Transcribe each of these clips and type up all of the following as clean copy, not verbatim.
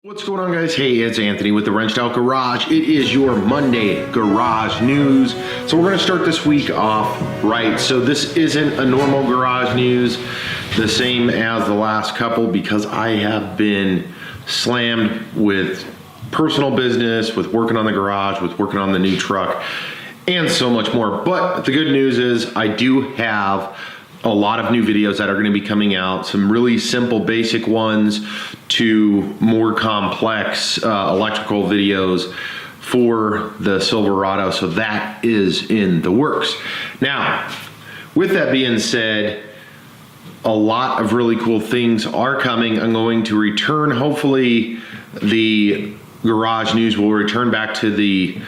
What's going on, guys? Hey, it's Anthony with the Wrenched Out Garage. It is your Monday garage news. So we're going to start this week off right. So this isn't a normal garage news, the same as the last couple, because I have been slammed with personal business, with working on the garage, with working on the new truck, and so much more. But the good news is I do have a lot of new videos that are going to be coming out, some really simple basic ones to more complex electrical videos for the Silverado. So that is in the works. Now, with that being said, a lot of really cool things are coming. I'm going to return, hopefully the garage news will return back to the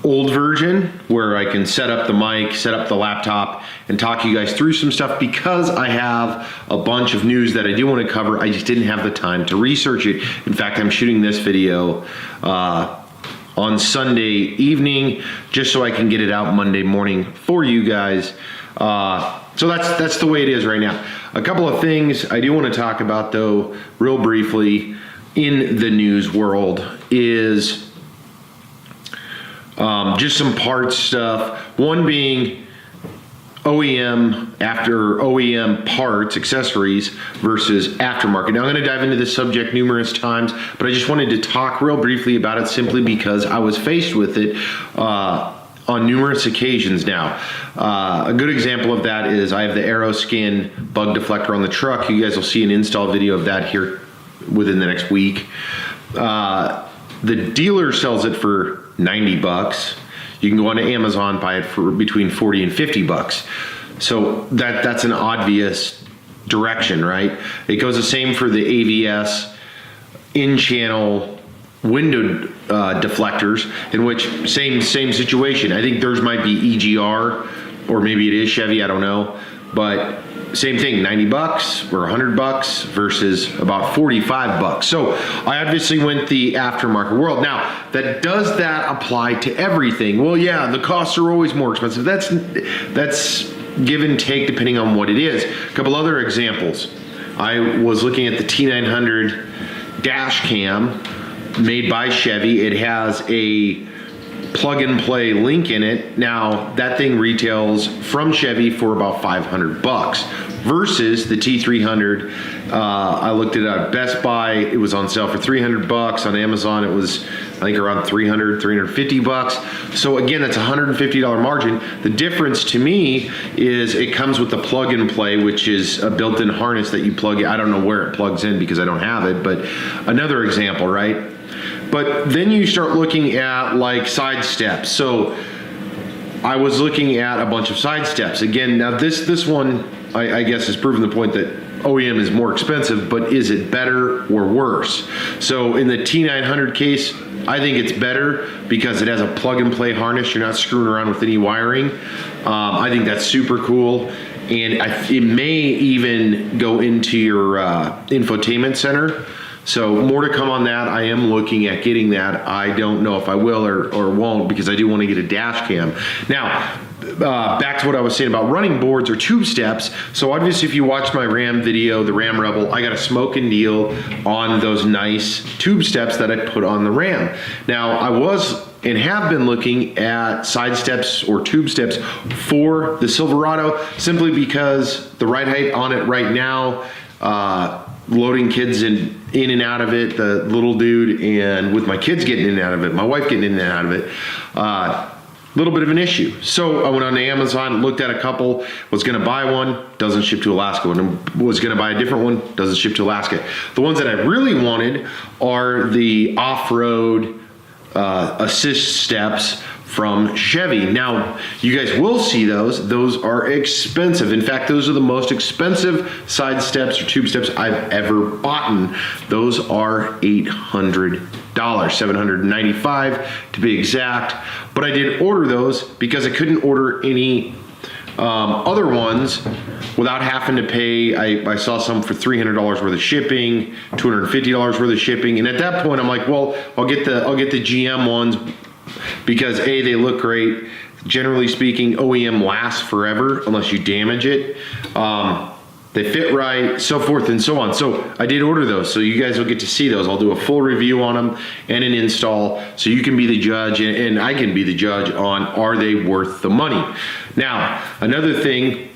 old version where I can set up the mic, set up the laptop, and talk you guys through some stuff, because I have a bunch of news that I do want to cover. I just didn't have the time to research it. In fact, I'm shooting this video on Sunday evening just so I can get it out Monday morning for you guys. So that's the way it is right now. A couple of things I do want to talk about, though, real briefly in the news world is just some parts stuff. One being OEM after OEM parts, accessories versus aftermarket. Now I'm going to dive into this subject numerous times, but I just wanted to talk real briefly about it simply because I was faced with it on numerous occasions now. A good example of that is I have the Aeroskin bug deflector on the truck. You guys will see an install video of that here within the next week. The dealer sells it for 90 bucks. You can go on to Amazon, buy it for between 40 and 50 bucks. So that's an obvious direction, right? It goes the same for the AVS in-channel window deflectors, in which same situation. I think theirs might be EGR, or maybe it is Chevy, I don't know. But same thing, 90 bucks or 100 bucks versus about 45 bucks. So I obviously went the aftermarket world. Now, does that apply to everything? Well, yeah, the costs are always more expensive. That's give and take depending on what it is. A couple other examples. I was looking at the T900 dash cam made by Chevy. It has a plug and play link in it. Now that thing retails from Chevy for about 500 bucks versus the T300. I looked at it at Best Buy. It was on sale for 300 bucks. On Amazon, it was, I think, around 350 bucks. So again, that's a $150 margin. The difference to me is it comes with the plug and play, which is a built-in harness that you plug in. I don't know where it plugs in because I don't have it, but another example, right? But then you start looking at like side steps. So I was looking at a bunch of side steps. Again, now this one, I guess, has proven the point that OEM is more expensive, but is it better or worse? So in the T900 case, I think it's better because it has a plug and play harness. You're not screwing around with any wiring. I think that's super cool. And it may even go into your infotainment center. So more to come on that. I am looking at getting that. I don't know if I will or won't, because I do want to get a dash cam. Now, back to what I was saying about running boards or tube steps. So obviously if you watched my Ram video, the Ram Rebel, I got a smoking deal on those nice tube steps that I put on the Ram. Now I was and have been looking at side steps or tube steps for the Silverado, simply because the ride height on it right now, loading kids in and out of it, the little dude, and with my kids getting in and out of it, my wife getting in and out of it, little bit of an issue. So I went on to Amazon, looked at a couple, was gonna buy one, doesn't ship to Alaska. Was gonna buy a different one, doesn't ship to Alaska. The ones that I really wanted are the off-road assist steps from Chevy. Now, you guys will see those. Those are expensive. In fact, those are the most expensive side steps or tube steps I've ever bought. Those are $800, $795 to be exact. But I did order those because I couldn't order any other ones without having to pay. I saw some for $300 worth of shipping, $250 worth of shipping, and at that point I'm like, well, I'll get the GM ones, because A, they look great. Generally speaking, OEM lasts forever unless you damage it. they fit right, so forth and so on. So I did order those, so you guys will get to see those. I'll do a full review on them and an install, so you can be the judge and I can be the judge on, are they worth the money? Now, another thing,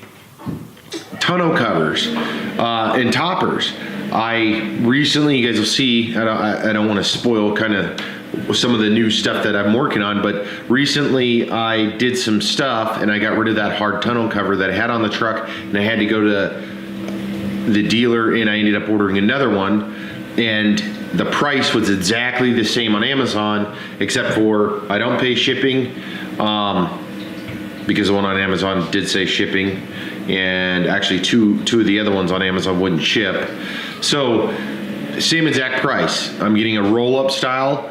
tonneau covers and toppers. I recently, you guys will see, I don't want to spoil kind of some of the new stuff that I'm working on, but recently I did some stuff and I got rid of that hard tonneau cover that I had on the truck, and I had to go to the dealer and I ended up ordering another one, and the price was exactly the same on Amazon, except for I don't pay shipping, because the one on Amazon did say shipping, and actually two of the other ones on Amazon wouldn't ship. So same exact price. I'm getting a roll-up style,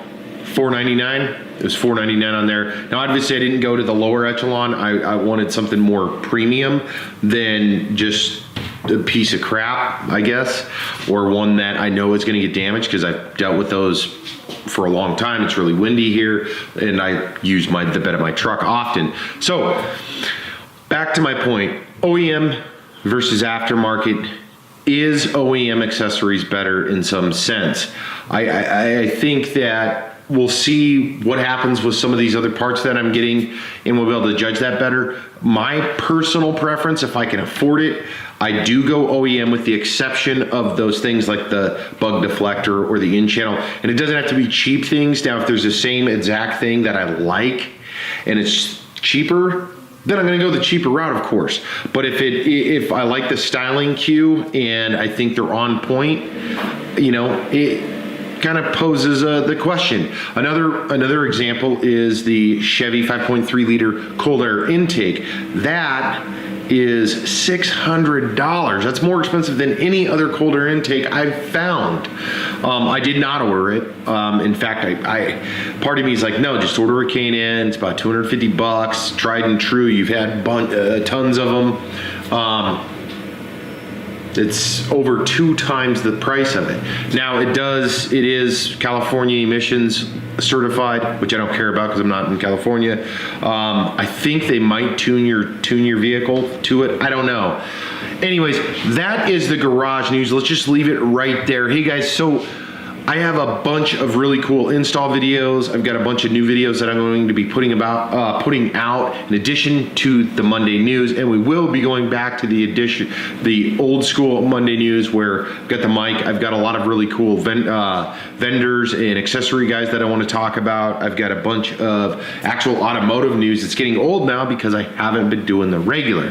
$4.99. It was $4.99 on there. Now obviously I didn't go to the lower echelon. I wanted something more premium than just a piece of crap, I guess, or one that I know is going to get damaged, because I've dealt with those for a long time. It's really windy here and I use the bed of my truck often. So back to my point, OEM versus aftermarket. Is OEM accessories better in some sense? I think that we'll see what happens with some of these other parts that I'm getting, and we'll be able to judge that better. My personal preference, if I can afford it, I do go OEM, with the exception of those things like the bug deflector or the in-channel. And it doesn't have to be cheap things. Now, if there's the same exact thing that I like and it's cheaper, then I'm gonna go the cheaper route, of course. But if I like the styling cue and I think they're on point, you know, it kind of poses the question. Another example is the Chevy 5.3 liter cold air intake. That is $600. That's more expensive than any other cold air intake I've found. I did not order it. In fact, part of me is like, no, just order a K&N. It's about 250 bucks, tried and true. You've had tons of them. It's over 2 times the price of it. Now it is California emissions certified, which I don't care about because I'm not in California. I think they might tune your vehicle to it. I don't know. Anyways, that is the garage news. Let's just leave it right there. Hey guys, so I have a bunch of really cool install videos. I've got a bunch of new videos that I'm going to be putting out in addition to the Monday news, and we will be going back to the old school Monday news, where I've got the mic. I've got a lot of really cool vendors and accessory guys that I want to talk about. I've got a bunch of actual automotive news. It's getting old now because I haven't been doing the regular.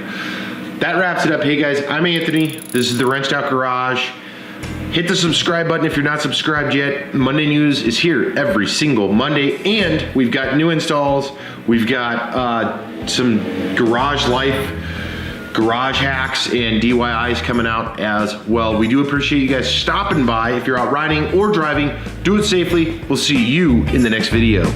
That wraps it up. Hey guys, I'm Anthony. This is the Wrenched Out Garage. Hit the subscribe button if you're not subscribed yet. Monday news is here every single Monday, and we've got new installs. We've got some garage life, garage hacks, and DIYs coming out as well. We do appreciate you guys stopping by. If you're out riding or driving, do it safely. We'll see you in the next video.